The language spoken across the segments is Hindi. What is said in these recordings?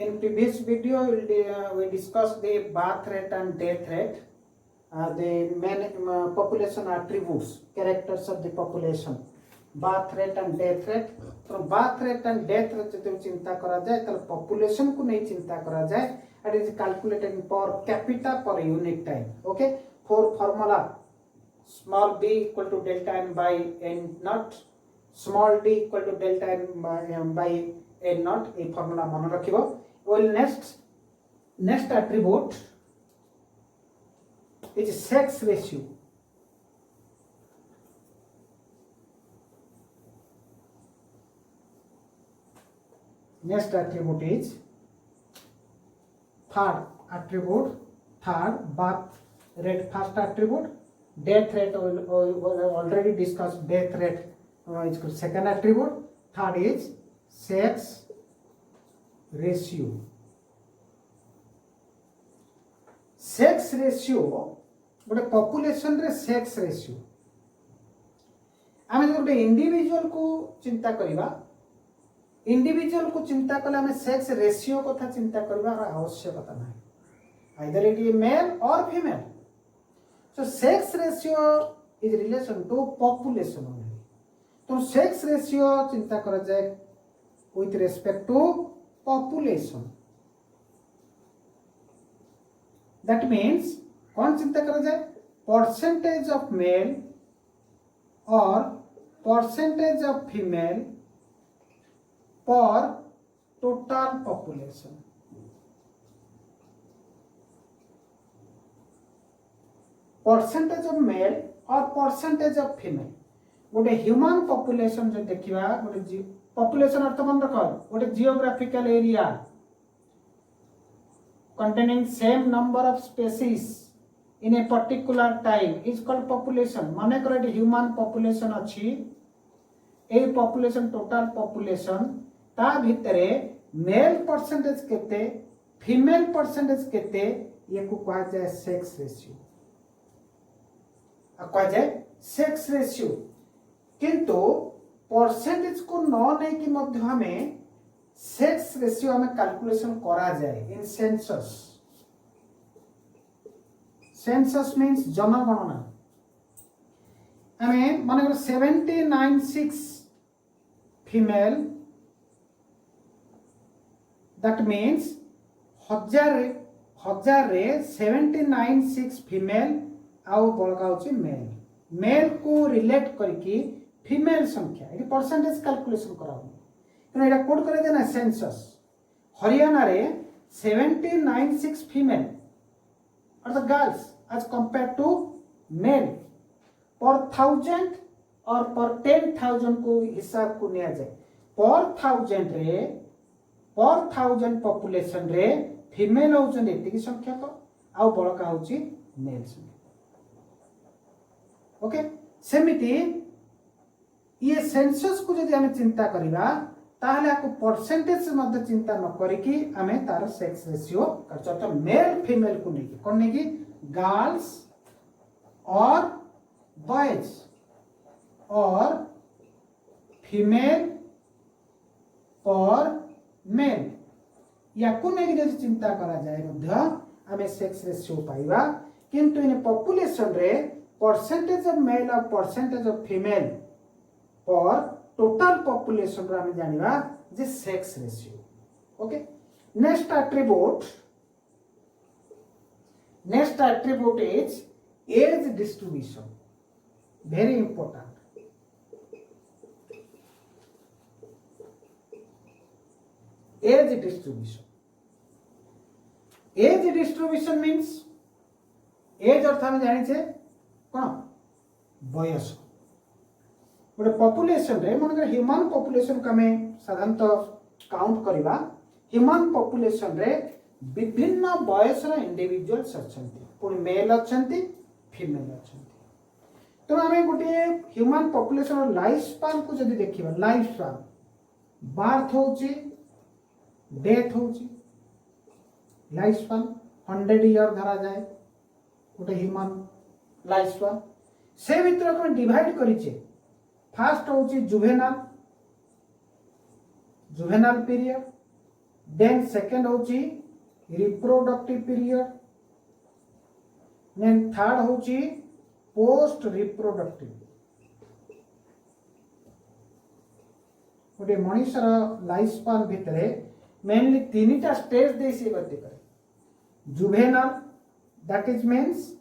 In previous video, we discussed the birth rate and death rate, the main population attributes, characters of the population, birth rate and death rate. तो birth rate and death rate जो चिंता करा जाए तो population को नहीं चिंता करा जाए, it is calculated per capita per unit time. Okay, for formula small b equal to delta n by n naught, small d equal to delta n by n naught. ये formula मन रखिबो. Well, next attribute is sex ratio. Next attribute is third birth rate. First attribute death rate, already discussed death rate is called second attribute. Third is sex ratio. Sex ratio गोटे पॉपुलेशन रे सेक्स रेशियो आमे गोटे इंडिविजुअल को चिंता करिबा, इंडिविजुअल को चिंता कले आमे सेक्स रेशियो कथा चिंता करिबा आवश्यकता नाही, आइदर इट इज मेल और female. So sex ratio is relation to population only. तो सेक्स रेशियो चिंता करा जाए with respect to population. That means कौन चिंता करा जाए, परसेंटेज ऑफ मेल और परसेंटेज ऑफ फीमेल पर total population. Percentage of male और परसेंटेज ऑफ फीमेल गोटे ह्यूमन पॉपुलेशन जो देखिबा, गोटे पॉपुलेशन अर्थ मन रख गोटे geographical area containing same number of species in a particular time is called population. माने कर ह्यूमन पॉपुलेशन अछि, ए पॉपुलेशन टोटल पॉपुलेशन ता भितरे मेल परसेंटेज केते फीमेल परसेंटेज केते ये को कहा जाए सेक्स रेशियो. कहा जाए सेक्स रेशियो. किंतु परसेंटेज को न नहीं कि मध्य हमें सेक्स रेशियो हमें कैलकुलेशन करा जाए इन सेंसस. सेंसस मीन्स जनगणना. हमें माने 79.6 फीमेल, दैट मीन्स हजार रे 79.6 फीमेल आउ बड़का होची मेल. मेल को रिलेट करके फीमेल संख्या ये परसेंटेज कैलकुलेशन करा हो. तो एटा कोड करे देना सेंसस. हरियाणा रे 79.6 फीमेल और the girls as compared to male per 1000 और पर 10,000 को हिसाब को निया जाए. पर 1000 पॉपुलेशन रे फीमेल होचन एतिकी संख्या को आउ बड़का होची मेल संख्या. ओके, सेमिति ये सेंसस को जदि हमें चिंता करिबा ताहले आको परसेंटेज से मध्य चिंता न करिकी हमें तार सेक्स रेशियो करछ. तो मेल फीमेल को नेकी कोन नेकी गर्ल्स और बॉयज और फीमेल और मेल या को नेकी जदि चिंता करा जाए मध्य हमें सेक्स रेशियो पाइबा. किंतु इन पॉपुलेशन रे परसेंटेज ऑफ मेल और परसेंटेज ऑफ फीमेल और टोटल पॉपुलेशन रे हम जानिबा जे sex ratio. Okay, next attribute is age distribution. Very important. Age distribution means age अर्थ हम जानि छे कोन बयस. गोटे पॉपुलेशन रे मन ह्यूमन पॉपुलेशन को हमें साधारणतः काउंट करवा. ह्यूमन पॉपुलेशन रे विभिन्न बयस इंडिविजुअल्स अछंती, पुणी मेल अछंती फीमेल अछंती. तो हमें गोटे ह्यूमन पॉपुलेशन लाइफ स्पान को जदि देखिबा, लाइफ स्पान बर्थ होची डेथ होची, लाइफ स्पान 100 ईयर धरा जाए गोटे ह्यूमन लाइफ स्पान. से भितर को डिवाइड करिचे. फर्स्ट होची जुवेनाल पीरियड, देन सेकंड होची रिप्रोडक्टिव पीरियड, देन थर्ड होची पोस्ट रिप्रोडक्टिव। गोटे मनुष्यर लाइफ स्पान भितरे मेनली तीनटा स्टेज दे से गति करे। Juvenile that is means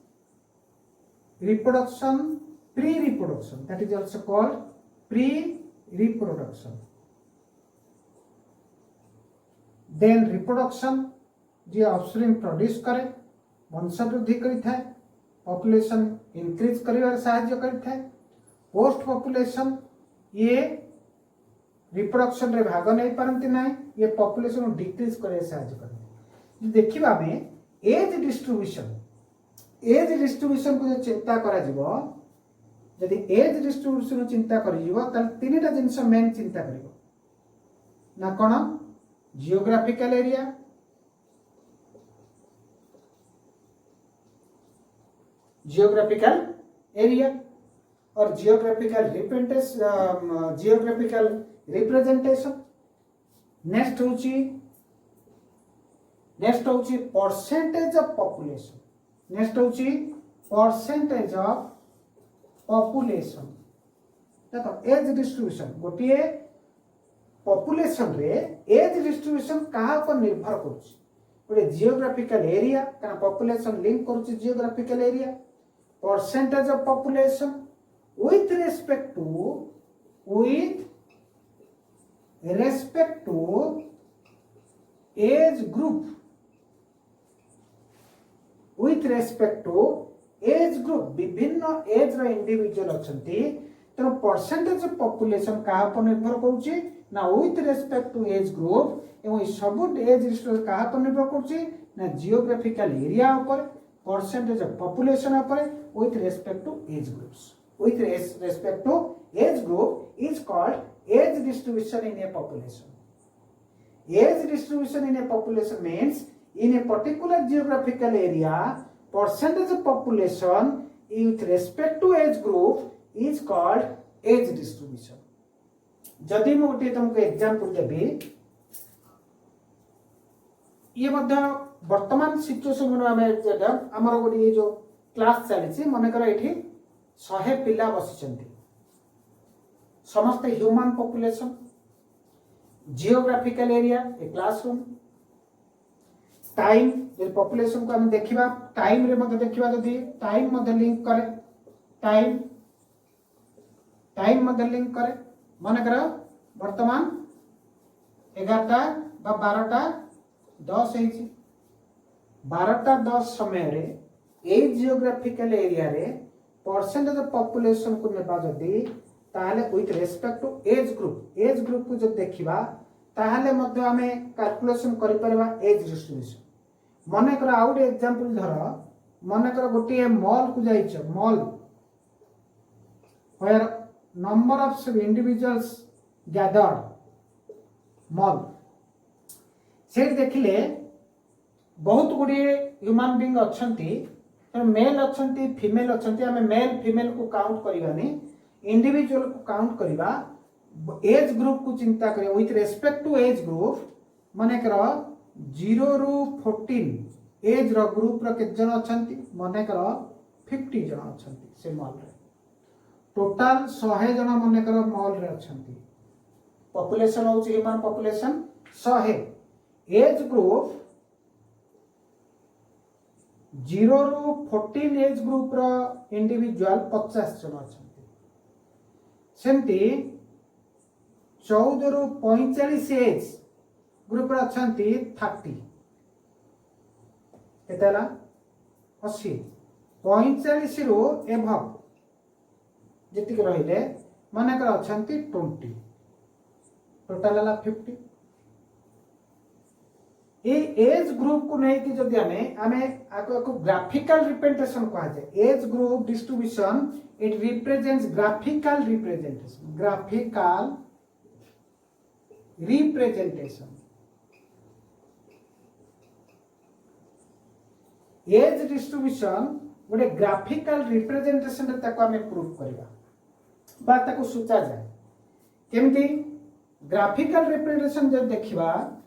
reproduction, pre-reproduction, that is also called pre-reproduction. Then reproduction जे ऑफस्प्रिंग प्रोड्यूस करे, वंशवृद्धि करिथाए, पॉपुलेशन इंक्रीज करिवार सहाय्य करिथाए। पोस्ट पॉपुलेशन ये रिप्रोडक्शन रे भाग नहीं पारंती नाही, ये पॉपुलेशन डिक्रीज करे सहाय्य करे। देखिबा में एज डिस्ट्रीब्यूशन, एज डिस्ट्रीब्यूशन को जो चिंता करा जीवो, यदि एज डिस्ट्रीब्यूशन चिंता करी जीवो त तीनटा जिंस मेन चिंता करिवो ना कोन, जियोग्राफिकल एरिया, जियोग्राफिकल एरिया और जियोग्राफिकल रिप्रेजेंटेशन। नेक्स्ट होची परसेंटेज ऑफ पॉपुलेशन, नेक्स्ट होची परसेंटेज ऑफ पॉपुलेशन। देखो एज डिस्ट्रीब्यूशन गोटे पॉपुलेशन रे एज डिस्ट्रीब्यूशन कहा पर निर्भर करुछि, गोटे जियोग्राफिकल एरिया का पॉपुलेशन लिंक करुछि geographical area, percentage of population with respect to age group, with respect to age group विभिन्न एज रो इंडिविजुअल अछंती, तेनो परसेंटेज ऑफ पॉपुलेशन कहा पर निर्भर करूची ना with respect to age group, एवं सब एज रिस्ट्रिक्शन कहा पर निर्भर करूची ना जियोग्राफिकल एरिया ऊपर, परसेंटेज ऑफ पॉपुलेशन ऊपर with respect to age groups. With respect to age group is called age distribution in a population. Age distribution in a population means in a particular geographical area, percentage of population with respect to age group is called age distribution. जदि मैं गोटे तुमको एग्जांपल देबी, ये मध्य वर्तमान सिचुएशन में आमे जेटा हमर गोटे जो क्लास चली मन कर एठी 100 पिला बसिचंती, समस्त human population, geographical area a classroom, time J population को हम देखिबा, टाइम रे मध्य देखिबा, जदी टाइम मध्य लिंक करे, टाइम मध्य लिंक करे, मन कर वर्तमान 11टा बा 12टा 10 हेछि, 12टा 10 समय रे ए जियोग्राफिकल एरिया रे परसेंटेज ऑफ पॉपुलेशन को नेबा जदी ताहले with respect to age group को जब देखिबा ताहले मध्य हमें कैलकुलेशन करि परबा एज डिस्ट्रीब्यूशन। मने कर आउट एग्जांपल धर, मने कर गोटे मॉल को जाइछ, mall where number of individuals gathered, mall से देखिले बहुत गुडी ह्यूमन बीइंग अछंती, मेल अछंती फीमेल अछंती, हमें मेल फीमेल को काउंट करिवानी, इंडिविजुअल को काउंट करिवा, एज ग्रुप को चिंता करिया with respect to age group. माने कर 0 रु 14 एज रो ग्रुप रो केत जन अछंती, माने कर 50 जन अछंती से मॉल रे, टोटल 100 जन माने कर मॉल रे अछंती, पॉपुलेशन होची ह्यूमन पॉपुलेशन 100, एज ग्रुप 0 रु 14 एज ग्रुप रो इंडिविजुअल 50 जन अछंती, सेमती 14 रु 45 एज ग्रुप रो अछंती 30, केतला 80, 45 रु एभव जति के रहिले माने कर अछंती 20, टोटल हला 50। ए एज ग्रुप को नहीं कि जदि हमें आको ग्राफिकल रिप्रेजेंटेशन कहा जाए, age group distribution it represents graphical representation. Age distribution गोटे ग्राफिकल रिप्रेजेंटेशन रे ताको हमें प्रूफ करबा बा ताको सूचा जाए केमती। ग्राफिकल रिप्रेजेंटेशन जब देखिबा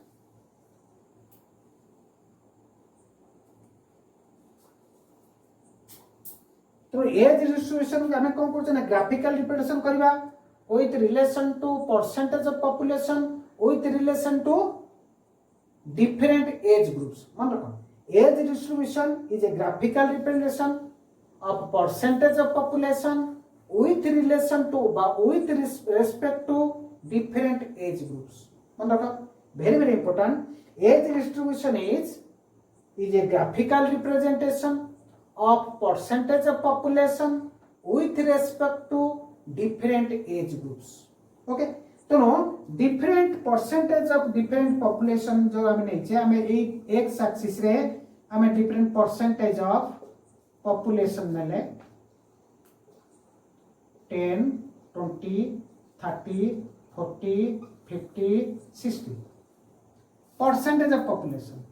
तो एज डिस्ट्रीब्यूशन को हमें कौन करछे ना ग्राफिकल रिप्रेजेंटेशन करबा with relation to percentage of population with relation to different age groups. मन रखो age distribution is a graphical representation of percentage of population with relation to with respect to different age groups. मन रखो very important age distribution is a graphical representation of percentage of population with respect to different age groups. Okay. तेणु different percentage of different population जो हमें नहीं छे हमें एक्स एक्सिस रे हमें डिफरेंट परसेंटेज ऑफ पॉपुलेशन नेले 10 20 30 40 50 60 परसेंटेज ऑफ पॉपुलेशन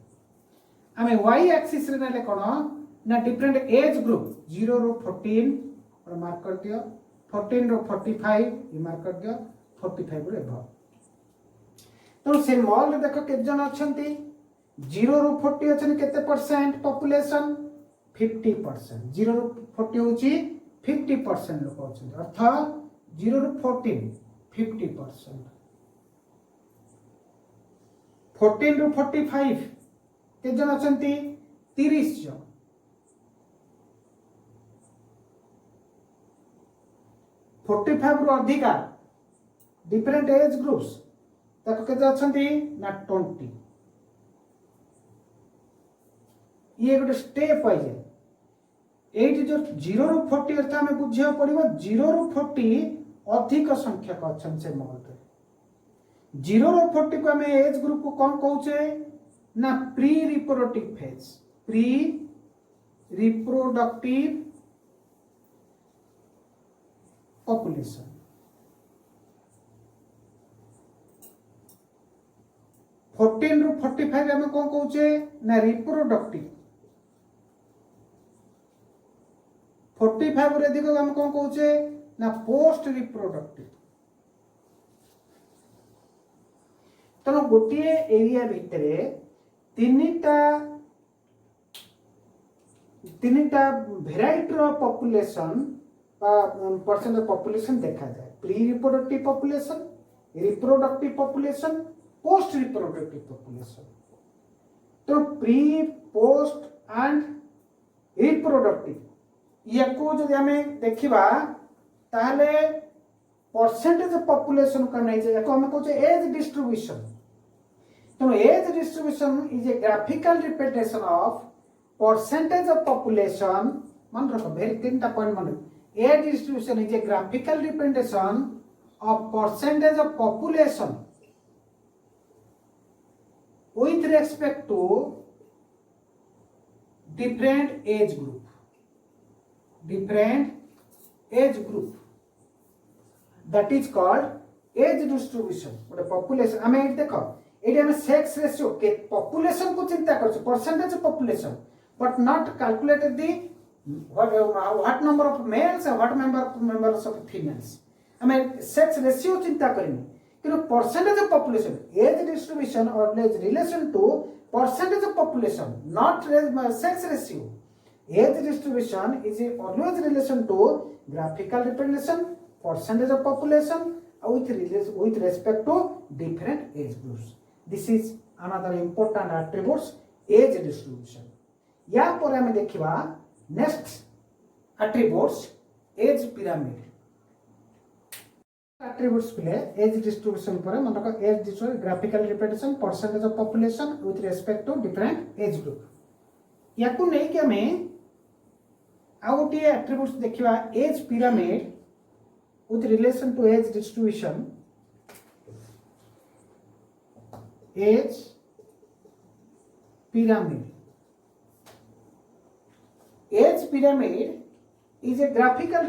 हमें वाई एक्सिस रे नेले कोन ना डिफरेंट एज ग्रुप 0 रो 14 और मार्क कर दियो 14 रो 45 ये मार्क कर दियो 45 रे भाव तो से मॉल देखो के जन अछंती 0 रो 40 अछन केते परसेंट पॉपुलेशन 50% 0 रो 40 होची 50% लोक अछन अर्थ 0 रो 14 50% 14 रो 45 के जन अछंती 30 जन 45 रो अधिका डिफरेंट एज ग्रुप्स ताको केते अछंती ना 20 ये गोटे स्टेप आइ जाए एट जो 0 रो 40 अर्थ हमें बुझिया पड़िबो 0 रो 40 अधिक संख्यक अछन से महल रे 0 रो 40 को हमें एज ग्रुप को कौन कहउचे ना pre reproductive phase pre reproductive population 14 ରୁ 45 ଆମେ କଣ କହୁଛେ ନା ରିପ୍ରୋଡକ୍ଟିଭ 45 ରୁ ଅଧିକ ଆମେ କଣ କହୁଛେ ନା ପୋଷ୍ଟ ରିପ୍ରୋଡକ୍ଟିଭ ତେଣୁ ଗୋଟିଏ ଏରିଆ ଭିତରେ ତିନିଟା ଭେରାଇଟିର ପପୁଲେସନ ବା परसेंट ऑफ पॉपुलेशन देखा जाए pre reproductive population reproductive population post reproductive population तो प्री पोस्ट एंड रिप्रोडक्टिव या को जदि हमें देखिबा ताले परसेंटेज ऑफ पॉपुलेशन का नहीं जे हम कहते एज डिस्ट्रीब्यूशन तो age distribution is a graphical representation of percentage of population मन रखो वेरी तीनटा पॉइंट मन age distribution is a graphical representation of percentage of population with respect to different age group that is called age distribution ଗୋଟେ population ଆମେ ଏଠି ଦେଖ ଏଠି ଆମେ sex ratio के population को चिंता करछ percentage of population but not calculated the what number of males and what members of females ଆମେ sex ratio चिंता करिनी किंतु percentage of population age distribution और age relation to percentage of population not sex ratio age distribution is always relation to graphical representation percentage of population with respect to different age groups this is another important attributes age distribution या पर हमें देखिबा next attributes age pyramid attributes play age distribution पर मन रखो age distribution graphical representation percentage of population with respect to different age group याकु नै कि हमें आ गोटे attributes देखिबा age pyramid with relation to age distribution age pyramid is a graphical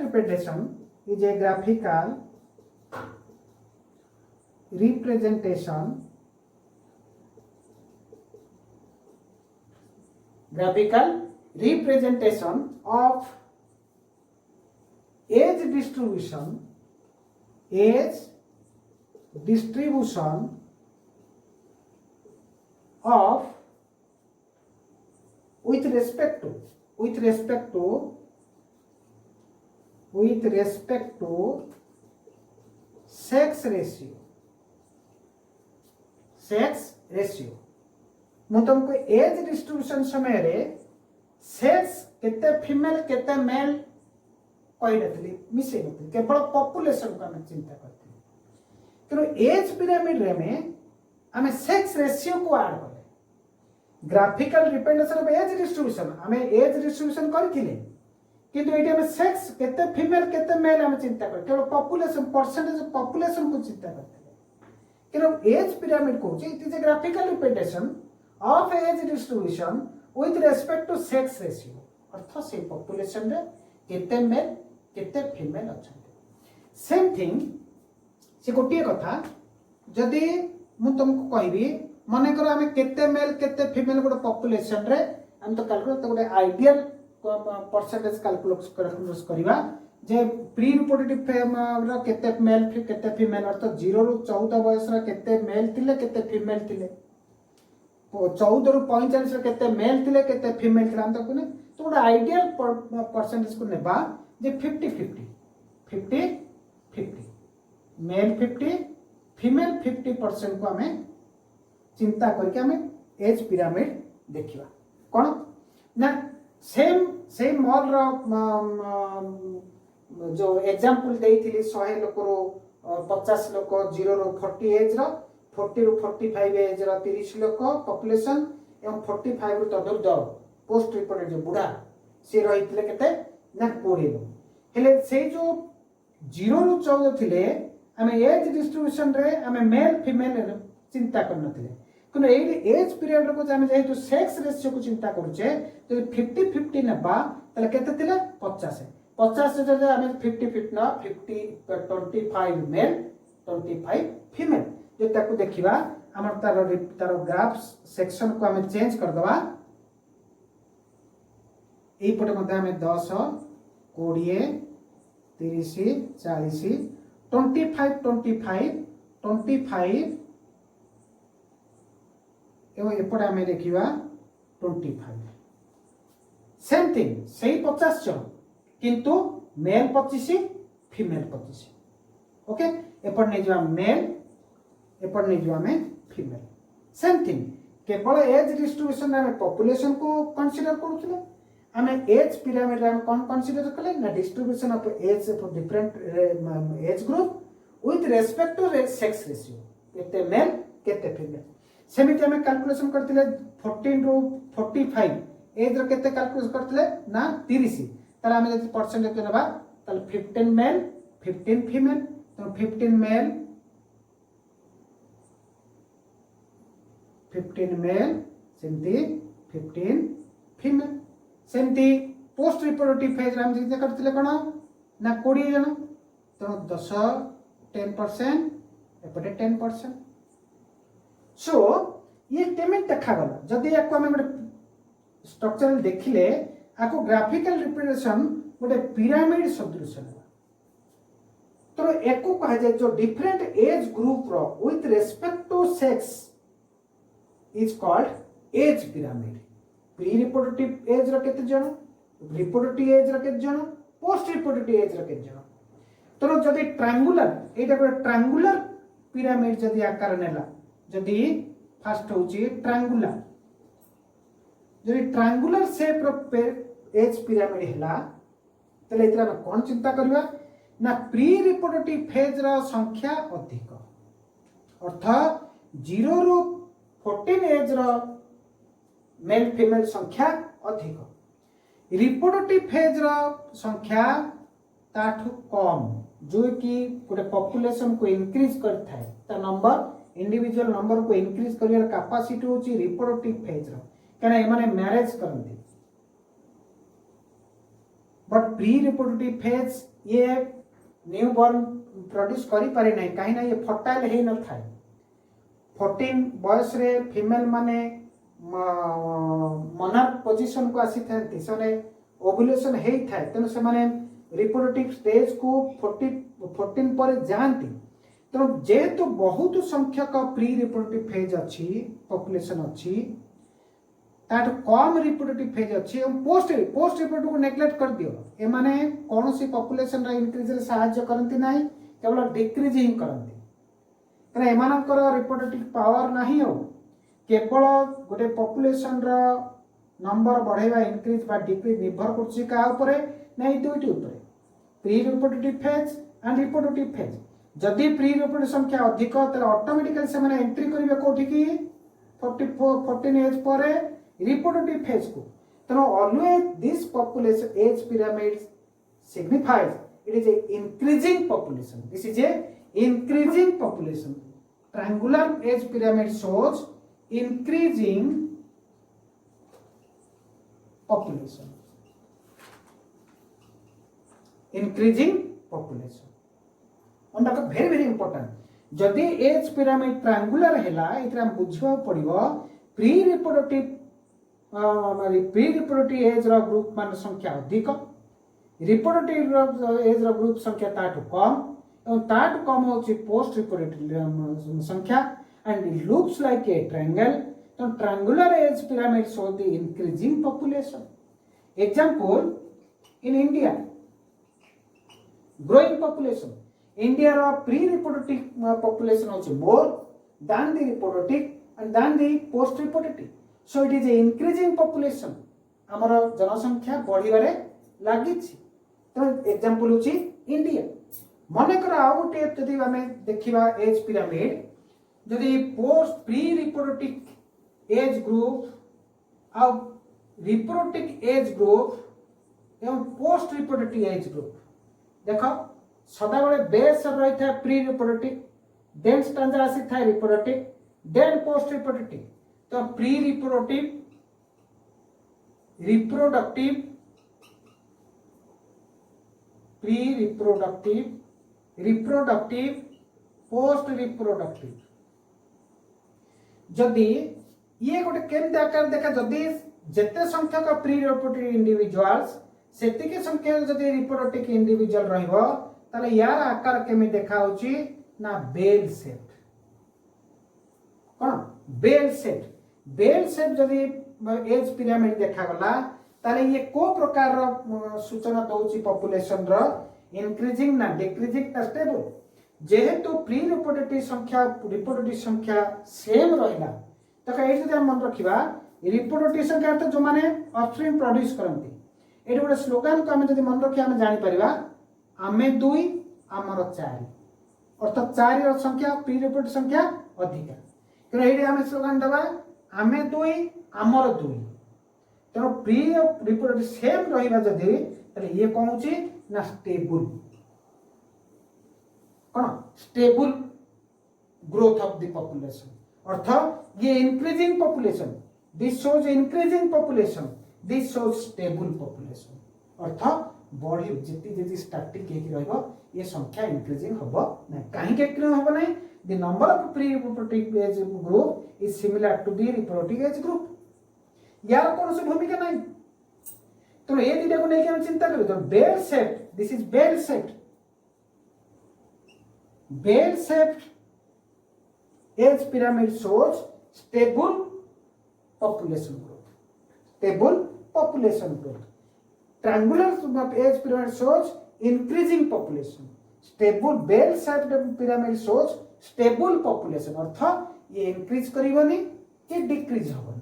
representation of age distribution of with respect to with respect to sex ratio मु तुमको एज डिस्ट्रीब्यूशन समय रे सेक्स केते फीमेल केते मेल कहि नथली मिसे नथली केवल पॉपुलेशन को हम चिंता करते किंतु एज पिरामिड रे में हमें सेक्स रेशियो को ऐड करे graphical representation of age distribution हमें एज डिस्ट्रीब्यूशन करथिले किंतु एटी हमें सेक्स केते फीमेल केते मेल हम चिंता कर केवल पॉपुलेशन परसेंटेज ऑफ पॉपुलेशन को चिंता करते किंतु एज पिरामिड को it is a graphical representation of age distribution with respect to sex ratio अर्थ से पॉपुलेशन रे केते मेल केते फीमेल अछंते सेम थिंग से गोटे कथा जदि मु तुमको कहबी मने करो हमें केते मेल केते फीमेल गोटे पॉपुलेशन रे हम तो कैलकुलेट तो गोटे आइडियल परसेंटेज कैलकुलेट करबा जे प्री रिप्रोडक्टिव रो केते मेल केते फीमेल अर्थ 0 रु 14 बयस रा केते मेल थिले केते फीमेल थिले 14 रु 45 रा केते मेल थिले केते फीमेल थिले हम तो कोने तो गोटे आइडियल परसेंटेज को नेबा जे 50-50 मेल 50 फीमेल 50% को हमें चिंता करके हमें एज पिरामिड देखिबा कोन ना सेम मॉल रो जो एग्जांपल देइथिली 100 लोक रो 50 लोक 0 रो 40 एज रो 40 रो 45 एज रो 30 लोक पॉपुलेशन एवं 45 रो तदुर्ध पोस्ट रिपोर्टेड जो बुढ़ा से रहितले केते ना 20 लो हेले से जो 0 रो 14 थिले हमें एज डिस्ट्रीब्यूशन रे हमें मेल फीमेल चिंता करनथिले किंतु एज पीरियड को हम जेहेतु सेक्स रेशियो को चिंता करूचे तो 50-50 नबा तले केते थिले 50 से जो हमें 50-50 ना 25 मेल 25 फीमेल जे ताको देखिबा हमर तार ग्राफ सेक्शन को हमें चेंज कर दवा एई पटे मध्ये हमें 10 20 30 40 25 एवं एपटे हमें देखिबा 25 सेम थिंग सही 50 जन किंतु मेल 25 फीमेल 25 ओके एपट नहीं जो मेल एपट नहीं जो में फीमेल सेम थिंग केवल एज डिस्ट्रीब्यूशन में पॉपुलेशन को कंसीडर करूछले हमें एज पिरामिड रे कौन कंसीडर कले ना distribution of age for different age group with respect to sex ratio केते मेल केते फीमेल सेमिति हमें कैलकुलेशन करथिले 14 रो 45 एज रो केते कैलकुलेट करथिले ना 30 ताला हमें जति परसेंटेज देबा ताल 15 मेल 15 फीमेल तो 15 मेल सेमती 15 फीमेल सेमती पोस्ट रिप्रोडक्टिव फेज हम जिते करथिले कोन ना 20 जन तो 10% एपटे 10% सो ये केमिन देखा गला जदि याको हम गोटे स्ट्रक्चरल देखिले आको ग्राफिकल रिप्रेजेंटेशन गोटे पिरामिड सदृश है तो एको कहा जाए जो डिफरेंट एज ग्रुप रो with respect to sex is called age pyramid pre reproductive age रो केते जन रिप्रोडक्टिव एज रो केते जन पोस्ट रिप्रोडक्टिव एज रो केते जन तो जदि ट्रायंगुलर एटा गोटे ट्रायंगुलर पिरामिड जदि आकार नेला जदि फर्स्ट होची ट्रायंगुलर जदि ट्रायंगुलर शेप रो एज पिरामिड हैला तले इतरा कोन चिंता करबा ना प्री रिप्रोडक्टिव फेज रो संख्या अधिक अर्थ 0 रो 14 एज रो मेल फीमेल संख्या अधिक रिप्रोडक्टिव फेज रो संख्या ताठु कम जो कि गोटे पॉपुलेशन को इंक्रीज करता है ता नंबर इंडिविजुअल नंबर को इंक्रीज करियर कैपेसिटी होची रिप्रोडक्टिव फेज रो कने एमाने मैरिज करंती बट प्री रिप्रोडक्टिव फेज ये न्यू बॉर्न प्रोड्यूस करि पारे नै काहे ना ये फर्टाइल हे न थाए 14 बयस रे फीमेल माने मोनार्क पोजीशन को आसी थांती सने ओव्यूलेशन हे थाए तने से माने रिप्रोडक्टिव स्टेज को 14 पर जानती तो जेहेतु बहुत संख्यक प्री रिप्रोडक्टिव फेज अच्छी पॉपुलेशन अच्छी ताठू कम रिप्रोडक्टिव फेज अच्छी पोस्ट पोस्ट रिप्रोडक्टिव को नेग्लेक्ट कर दियो ए माने कौन सी पॉपुलेशन रा इंक्रीज रे सहायता करंती नाही केवल डिक्रीज ही करंती कारण एमानकर रिप्रोडक्टिव पावर नाही हो केवल गोटे पॉपुलेशन रा नंबर बढ़ेबा इंक्रीज बा डिक्रीज निर्भर करछि का ऊपर नहीं दुईटी ऊपर pre reproductive phase and reproductive phase जदि प्री रिप्रोडक्टिव संख्या अधिक तले ऑटोमेटिकली से माने एंट्री करिवे कोठी की 14 एज पर रिप्रोडक्टिव फेज को तेणु always this population age pyramid signifies it is a increasing population. This is a increasing population. Triangular age pyramid shows increasing population. Increasing population. And that is very important. जदि एज पिरामिड ट्रायंगुलर हैला इतरा हम बुझवा पड़िबो प्री रिप्रोडक्टिव एज रो ग्रुप मान संख्या अधिक रिप्रोडक्टिव एज रो ग्रुप संख्या ताठु कम और ताठु कम होची पोस्ट रिप्रोडक्टिव संख्या and it looks like a triangle तो triangular age pyramid show the increasing population example in India growing population India pre-reproductive population also more than the reproductive and than the post-reproductive. So it is a increasing population. हमारा जनसंख्या बढ़िबारे लागिछि. तो एग्जांपल होछि इंडिया. मने कर आउ गोटे जदि हमें देखिबा एज पिरामिड जदि post pre reproductive age group आ रिप्रोडक्टिव एज ग्रुप एवं पोस्ट रिप्रोडक्टिव एज ग्रुप देखो सदाबले बेस रही था प्री रिप्रोडक्टिव देन स्टैंजा आसी था रिप्रोडक्टिव देन पोस्ट रिप्रोडक्टिव तो pre reproductive reproductive post reproductive जदि ये गोटे केमते आकार देखा जदि जेते संख्यक प्री रिप्रोडक्टिव इंडिविजुअल्स सेतिके संख्या जदि रिप्रोडक्टिव इंडिविजुअल रहइबो ताले यार आकार केमि देखा होची ना बेल शेप कोन बेल शेप जदि एज पिरामिड देखा गला ताले ये को प्रकार रो सूचना दउची पॉपुलेशन रो इंक्रीजिंग ना डिक्रीजिंग ना स्टेबल जेहेतु प्री रिप्रोडक्टिव संख्या सेम रहिला त एइ जदि हम मन रखिबा रिप्रोडक्टिव संख्या तो जो माने ऑफस्प्रिंग प्रोड्यूस करंती एइ गोटे स्लोगन को हम जदि मन रखि हम जानि परिबा आमे दुई आमर चारि अर्थात चारि रो संख्या प्री रिप्रोडक्टिव संख्या अधिक तेणु एइडे आमे स्लोगन दबा आमे दुई आमर दुई तेणु प्री रिप्रोडक्टिव सेम रहिबा जदि तले ये कहउची ना stable cone stable growth of the population अर्थात ये increasing population this shows increasing population this shows stable population अर्थात बॉडी जिति स्टैटिक के रहबो ये संख्या इंक्रीजिंग होबो नै काहे के क्रिया होबो नै the number of pre reproductive age group is similar to the reproductive age group यार कोन से भूमिका नै तो ये दिटा को नै के हम चिंता करू तो bell shape this is bell shape age pyramid shows stable population growth triangular age pyramid shows increasing population stable bell shaped pyramid shows stable population अर्थात ये increase करिवनी कि decrease होबनी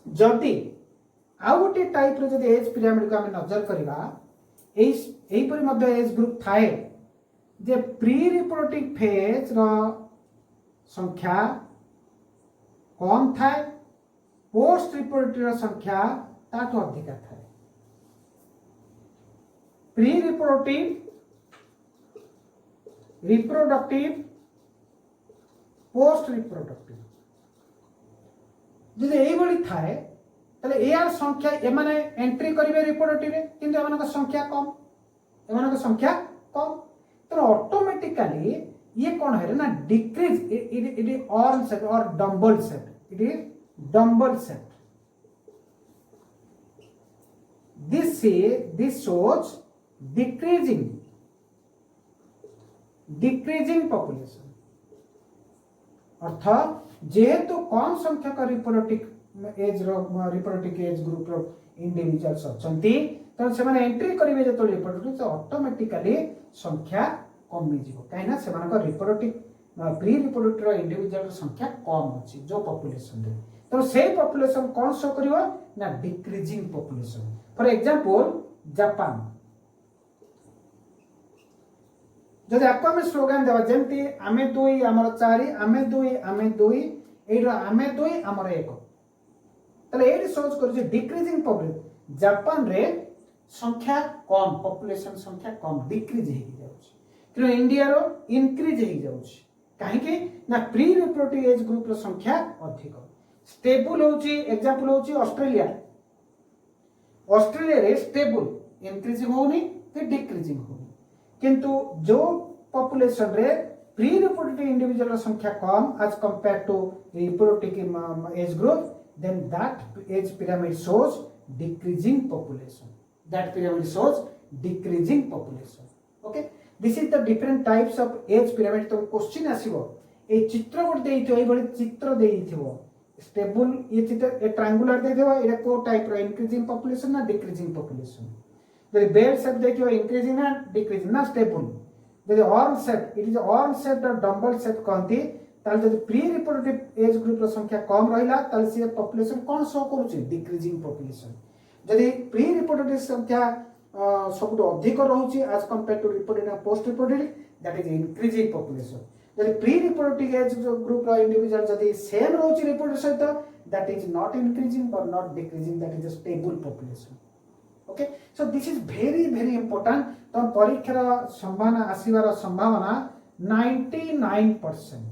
जदि आ गोटे टाइप रो जदि एज पिरामिड को हम नजर करिबा एई परि मध्ये एज ग्रुप थाए जे प्री रिप्रोडक्टिव फेज रो संख्या कम थाए पोस्ट रिप्रोडक्टिव संख्या ताठो अधिक थाए प्री रिप्रोडक्टिव पोस्ट रिप्रोडक्टिव जदि एई बडी थाए तले एआर संख्या ए माने एंट्री करिवे रिप्रोडक्टिव रे किंतु एमानक संख्या कम तो ऑटोमेटिकली ये कोन है ना decrease it is all set और dumbbell set it is dumbbell set this shows decreasing population अर्थात जेहेतु कम संख्यक reproductive age reproductive age group रो इंडिविजुअल्स अछंती तो से माने एंट्री करिवे जे तो रिप्रोडक्टिव तो ऑटोमेटिकली संख्या कमी जीवो काइना से मानको रिप्रोडक्टिव प्री रिप्रोडक्टिव इंडिविजुअल संख्या कम अछि जो पॉपुलेशन रे तो से पॉपुलेशन कोन शो करिवो ना decreasing population for example Japan जदि आपको आम स्लोगान देवा जमती आमे दुई आमर चारि आमे दुई एइरा आमे दुई आमर एक तले एडी सोच कर जे डिक्रीजिंग पॉपुलेशन जापान रे संख्या कम पॉपुलेशन संख्या कम डिक्रीज हे जाउछ कि इंडिया रो इंक्रीज हे जाउछ काहे कि ना प्री रिप्रोडक्टिव एज ग्रुप रो संख्या अधिक स्टेबल होची एग्जांपल होची ऑस्ट्रेलिया रे स्टेबल इंक्रीजिंग होनी कि डिक्रीजिंग होनी किंतु जो पॉपुलेशन रे प्री रिप्रोडक्टिव इंडिविजुअल संख्या कम as compared to reproductive age group then that age pyramid shows decreasing population that pyramid shows decreasing population okay this is the different types of age pyramid तो क्वेश्चन आसीबो ए चित्र गोट देइथो ए बळी चित्र देइथो स्टेबल ये चित्र ए ट्रायंगुलर देइथो एटा को टाइप रो इंक्रीजिंग पॉपुलेशन ना decreasing population the bell shape देखियो इंक्रीजिंग ना डिक्रीजिंग ना stable the horn shape it is horn shaped or dumbbell shape कहंती ताल जदि प्री रिप्रोडक्टिव एज ग्रुप रो संख्या कम रहिला ताल से पॉपुलेशन कोन शो करूची डिक्रीजिंग पॉपुलेशन जदि प्री रिप्रोडक्टिव संख्या सबटो अधिक रहउची as compared to reproductive post reproductive that is increasing population जदि प्री रिप्रोडक्टिव एज ग्रुप रो इंडिविजुअल जदि सेम रहउची रिप्रोडक्टिव सहित that is not increasing or not decreasing that is a stable population okay so this is very important तो परीक्षा संभावना आसीबार संभावना 99%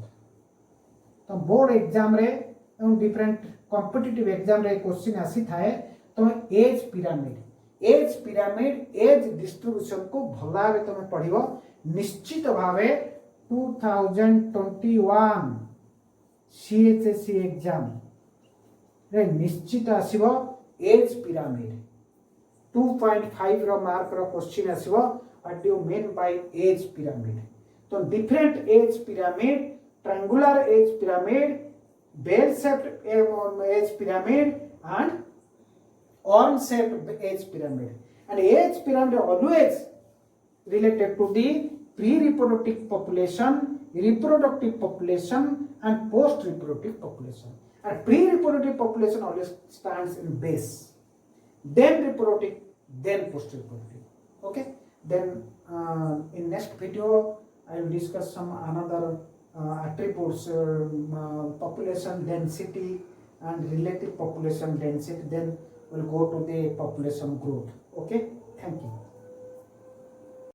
तो बोर्ड एग्जाम रे एवं डिफरेंट कॉम्पिटिटिव एग्जाम रे क्वेश्चन आसी थाए तो एज पिरामिड एज डिस्ट्रीब्यूशन को भला भाबे तमे पढिबो निश्चित भाबे 2021 सीएचएससी एग्जाम रे निश्चित आसीबो एज पिरामिड 2.5 रो मार्क रो क्वेश्चन आसीबो what do you mean by age pyramid तो different age pyramid triangular age pyramid bell shaped age pyramid and horn shaped age pyramid and age pyramid always related to the pre-reproductive population, reproductive population and post-reproductive population and pre-reproductive population always stands in base then reproductive then post-reproductive okay then in next video I will discuss some another attributes population density and relative population density then we'll go to the population growth okay thank you